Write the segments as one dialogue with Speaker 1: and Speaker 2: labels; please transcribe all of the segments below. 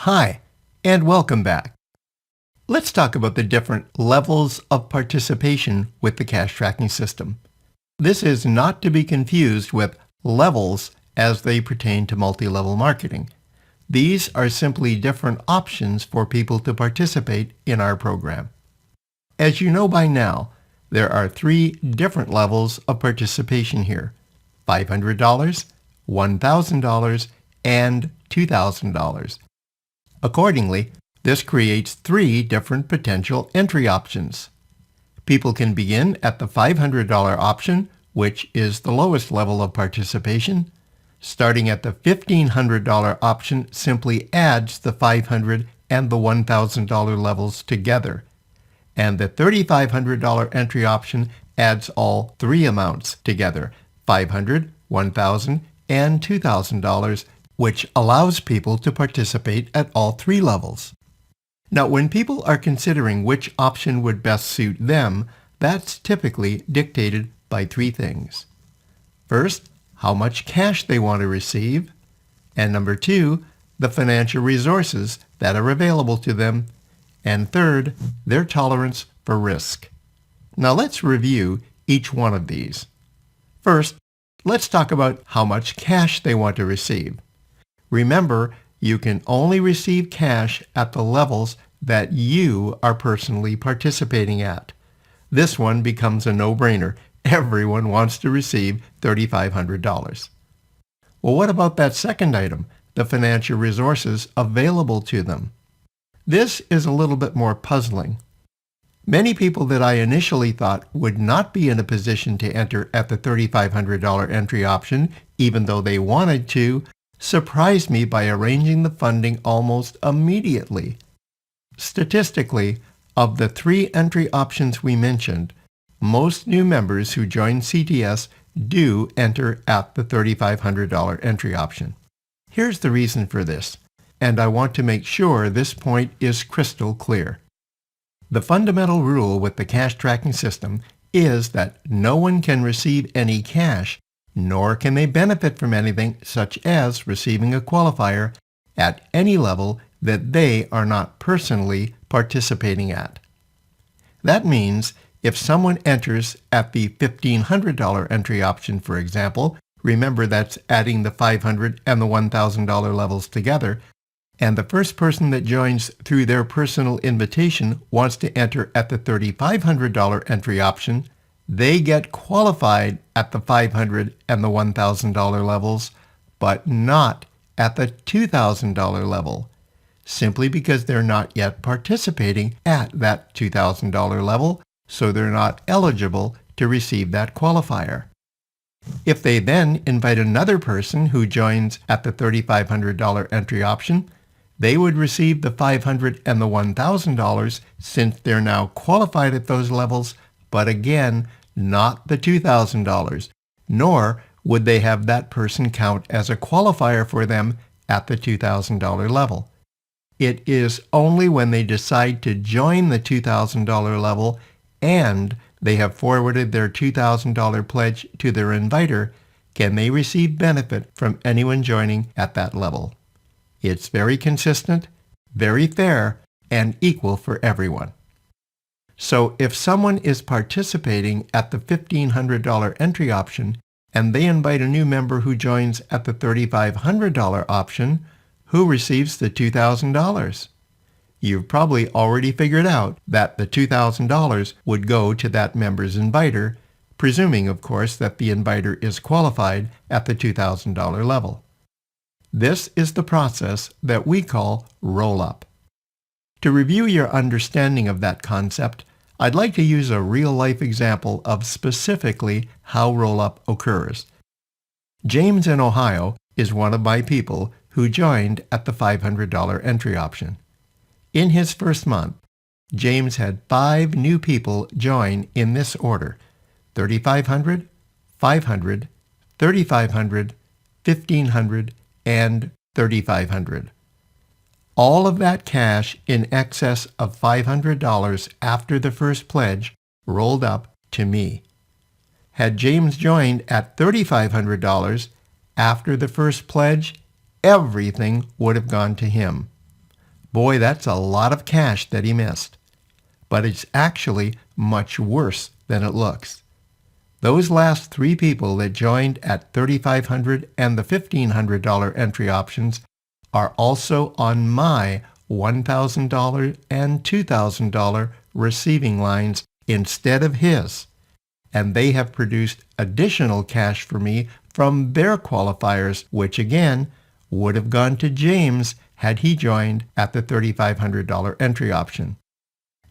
Speaker 1: Hi, and welcome back. Let's talk about the different levels of participation with the cash tracking system. This is not to be confused with levels as they pertain to multi-level marketing. These are simply different options for people to participate in our program. As you know by now, there are 3 different levels of participation here: $500, $1,000, and $2,000. Accordingly, this creates 3 different potential entry options. People can begin at the $500 option, which is the lowest level of participation. Starting at the $1,500 option simply adds the $500 and the $1,000 levels together. And the $3,500 entry option adds all 3 amounts together, $500, $1,000, and $2,000, which allows people to participate at all 3 levels. Now, when people are considering which option would best suit them, that's typically dictated by 3 things. First, how much cash they want to receive, and number 2, the financial resources that are available to them, and third, their tolerance for risk. Now let's review each one of these. First, let's talk about how much cash they want to receive. Remember, you can only receive cash at the levels that you are personally participating at. This one becomes a no-brainer. Everyone wants to receive $3,500. Well, what about that second item, the financial resources available to them? This is a little bit more puzzling. Many people that I initially thought would not be in a position to enter at the $3,500 entry option, even though they wanted to, surprised me by arranging the funding almost immediately. Statistically, of the 3 entry options we mentioned, most new members who join CTS do enter at the $3,500 entry option. Here's the reason for this, and I want to make sure this point is crystal clear. The fundamental rule with the cash tracking system is that no one can receive any cash, nor can they benefit from anything such as receiving a qualifier at any level that they are not personally participating at. That means if someone enters at the $1,500 entry option, for example, remember that's adding the $500 and the $1,000 levels together, and the first person that joins through their personal invitation wants to enter at the $3,500 entry option, they get qualified at the $500 and the $1,000 levels, but not at the $2,000 level, simply because they're not yet participating at that $2,000 level, so they're not eligible to receive that qualifier. If they then invite another person who joins at the $3,500 entry option, they would receive the $500 and the $1,000 since they're now qualified at those levels, but again, not the $2,000, nor would they have that person count as a qualifier for them at the $2,000 level. It is only when they decide to join the $2,000 level and they have forwarded their $2,000 pledge to their inviter can they receive benefit from anyone joining at that level. It's very consistent, very fair, and equal for everyone. So if someone is participating at the $1,500 entry option and they invite a new member who joins at the $3,500 option, who receives the $2,000? You've probably already figured out that the $2,000 would go to that member's inviter, presuming, of course, that the inviter is qualified at the $2,000 level. This is the process that we call roll-up. To review your understanding of that concept, I'd like to use a real-life example of specifically how roll-up occurs. James in Ohio is one of my people who joined at the $500 entry option. In his first month, James had 5 new people join in this order: $3,500, $500, $3,500, $1,500, and $3,500. All of that cash in excess of $500 after the first pledge rolled up to me. Had James joined at $3,500 after the first pledge, everything would have gone to him. Boy, that's a lot of cash that he missed. But it's actually much worse than it looks. Those last three people that joined at $3,500 and the $1,500 entry options are also on my $1,000 and $2,000 receiving lines instead of his, and they have produced additional cash for me from their qualifiers, which again would have gone to James had he joined at the $3,500 entry option.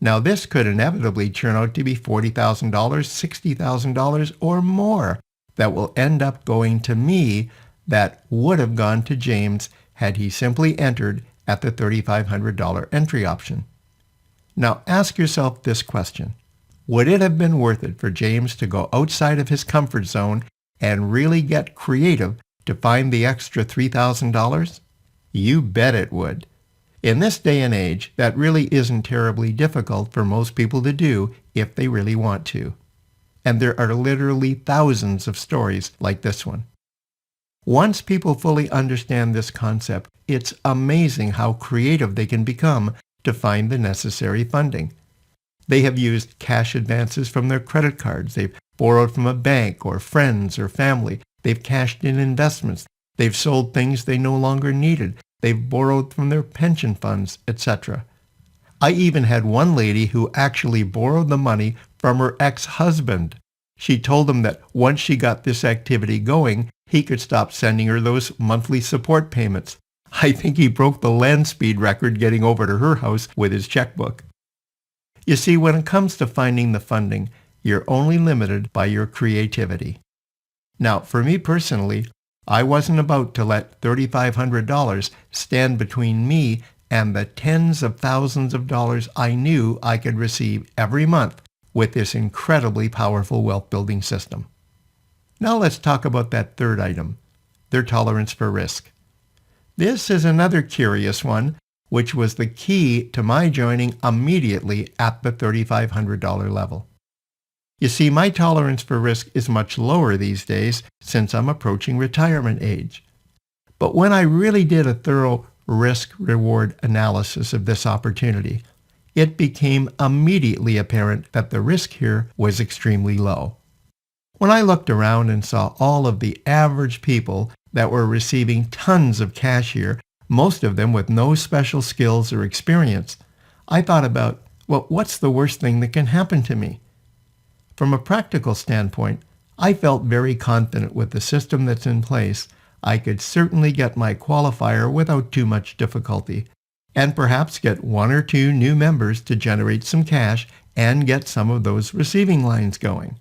Speaker 1: Now this could inevitably turn out to be $40,000, $60,000, or more that will end up going to me that would have gone to James had he simply entered at the $3,500 entry option. Now ask yourself this question. Would it have been worth it for James to go outside of his comfort zone and really get creative to find the extra $3,000? You bet it would. In this day and age, that really isn't terribly difficult for most people to do if they really want to. And there are literally thousands of stories like this one. Once people fully understand this concept, it's amazing how creative they can become to find the necessary funding. They have used cash advances from their credit cards. They've borrowed from a bank or friends or family. They've cashed in investments. They've sold things they no longer needed. They've borrowed from their pension funds, etc. I even had one lady who actually borrowed the money from her ex-husband. She told him that once she got this activity going, he could stop sending her those monthly support payments. I think he broke the land speed record getting over to her house with his checkbook. You see, when it comes to finding the funding, you're only limited by your creativity. Now, for me personally, I wasn't about to let $3,500 stand between me and the tens of thousands of dollars I knew I could receive every month with this incredibly powerful wealth-building system. Now let's talk about that third item, their tolerance for risk. This is another curious one, which was the key to my joining immediately at the $3,500 level. You see, my tolerance for risk is much lower these days since I'm approaching retirement age. But when I really did a thorough risk-reward analysis of this opportunity, it became immediately apparent that the risk here was extremely low. When I looked around and saw all of the average people that were receiving tons of cash here, most of them with no special skills or experience, I thought about, well, what's the worst thing that can happen to me? From a practical standpoint, I felt very confident with the system that's in place. I could certainly get my qualifier without too much difficulty, and perhaps get one or two new members to generate some cash and get some of those receiving lines going.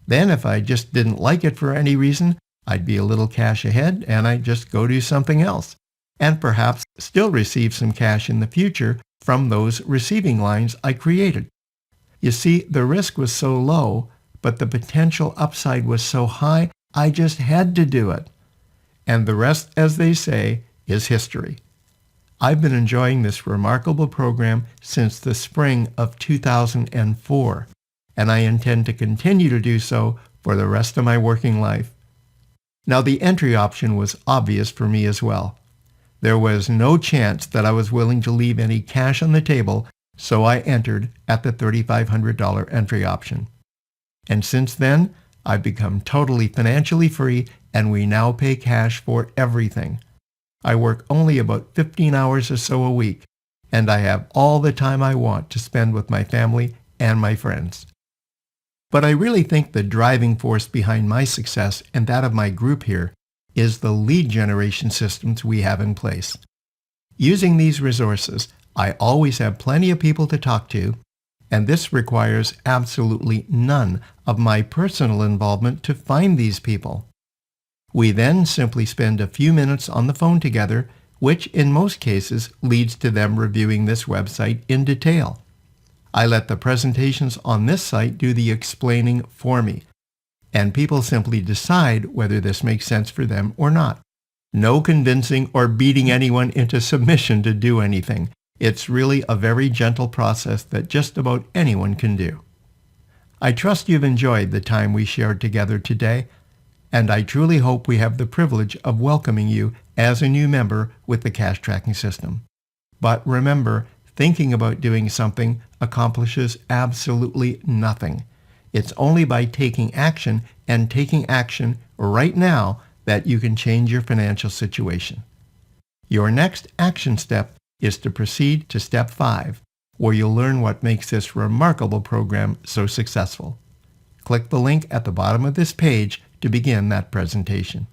Speaker 1: Then if I just didn't like it for any reason, I'd be a little cash ahead and I'd just go do something else, and perhaps still receive some cash in the future from those receiving lines I created. You see, the risk was so low, but the potential upside was so high, I just had to do it. And the rest, as they say, is history. I've been enjoying this remarkable program since the spring of 2004, and I intend to continue to do so for the rest of my working life. Now, the entry option was obvious for me as well. There was no chance that I was willing to leave any cash on the table, so I entered at the $3,500 entry option. And since then, I've become totally financially free, and we now pay cash for everything. I work only about 15 hours or so a week, and I have all the time I want to spend with my family and my friends. But I really think the driving force behind my success and that of my group here is the lead generation systems we have in place. Using these resources, I always have plenty of people to talk to, and this requires absolutely none of my personal involvement to find these people. We then simply spend a few minutes on the phone together, which in most cases leads to them reviewing this website in detail. I let the presentations on this site do the explaining for me, and people simply decide whether this makes sense for them or not. No convincing or beating anyone into submission to do anything. It's really a very gentle process that just about anyone can do. I trust you've enjoyed the time we shared together today, and I truly hope we have the privilege of welcoming you as a new member with the cash tracking system. But remember, thinking about doing something accomplishes absolutely nothing. It's only by taking action and taking action right now that you can change your financial situation. Your next action step is to proceed to step 5, where you'll learn what makes this remarkable program so successful. Click the link at the bottom of this page to begin that presentation.